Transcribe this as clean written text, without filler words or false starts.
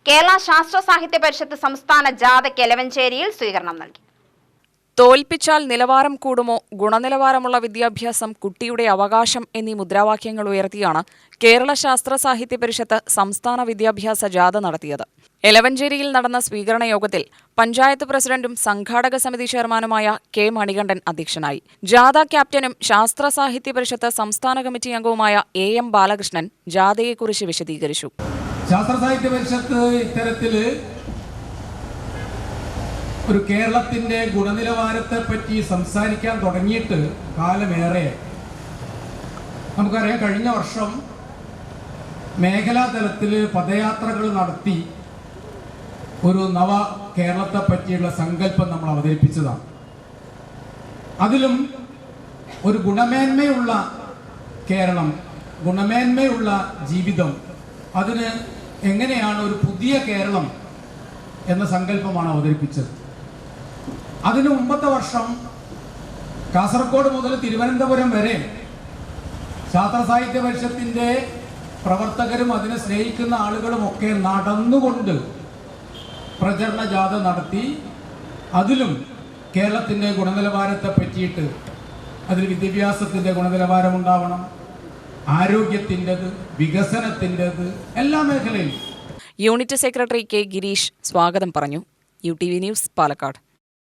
കേരള ശാസ്ത്ര സാഹിത്യ പരിഷത്ത് സംസ്ഥാന ജാഥയ്ക്ക് എലവഞ്ചേരിയിൽ സ്വീകരണം നൽകി. തോൽപ്പിച്ചാൽ നിലവാരം കൂടുമോ, ഗുണനിലവാരമുള്ള വിദ്യാഭ്യാസം കുട്ടിയുടെ അവകാശം എന്നീ മുദ്രാവാക്യങ്ങൾ ഉയർത്തിയാണ് കേരള ശാസ്ത്ര സാഹിത്യ പരിഷത്ത് സംസ്ഥാന വിദ്യാഭ്യാസ ജാഥ നടത്തിയത്. എലവഞ്ചേരിയിൽ നടന്ന സ്വീകരണ യോഗത്തിൽ പഞ്ചായത്ത് പ്രസിഡന്റും സംഘാടക സമിതി ചെയർമാനുമായ കെ മണികണ്ഠൻ അധ്യക്ഷനായി. ജാഥ ക്യാപ്റ്റനും ശാസ്ത്ര സാഹിത്യ പരിഷത്ത് സംസ്ഥാന കമ്മിറ്റി അംഗവുമായ എം ബാലകൃഷ്ണൻ ജാഥയെക്കുറിച്ച് വിശദീകരിച്ചു. ശാസ്ത്ര സാഹിത്യ പരിഷത്ത് ഇത്തരത്തില് ഒരു കേരളത്തിന്റെ ഗുണനിലവാരത്തെ പറ്റി സംസാരിക്കാൻ തുടങ്ങിയിട്ട് കാലമേറെ. നമുക്കറിയാം, കഴിഞ്ഞ വർഷം മേഖലാ തലത്തിൽ പദയാത്രകൾ നടത്തി ഒരു നവ കേരളത്തെ പറ്റിയുള്ള സങ്കല്പം നമ്മൾ അവതരിപ്പിച്ചതാണ്. അതിലും ഒരു ഗുണമേന്മയുള്ള കേരളം, ഗുണമേന്മയുള്ള ജീവിതം, അതിന് എങ്ങനെയാണ് ഒരു പുതിയ കേരളം എന്ന സങ്കല്പമാണ് അവതരിപ്പിച്ചത്. അതിനു മുമ്പത്തെ വർഷം കാസർഗോഡ് മുതൽ തിരുവനന്തപുരം വരെ ശാസ്ത്ര സാഹിത്യ പരിഷത്തിന്റെ പ്രവർത്തകരും അതിനെ സ്നേഹിക്കുന്ന ആളുകളുമൊക്കെ നടന്നുകൊണ്ട് പ്രചരണ ജാഥ നടത്തി. അതിലും കേരളത്തിൻ്റെ ഗുണനിലവാരത്തെ പറ്റിയിട്ട്, അതിൽ വിദ്യാഭ്യാസത്തിൻ്റെ ഗുണനിലവാരം ഉണ്ടാവണം, ആരോഗ്യത്തിൻ്റെത്, വികസനത്തിൻ്റെത്, എല്ലാ മേഖലയിലും. യൂണിറ്റ് സെക്രട്ടറി കെ ഗിരീഷ് സ്വാഗതം പറഞ്ഞു. UTV news, Palakkad.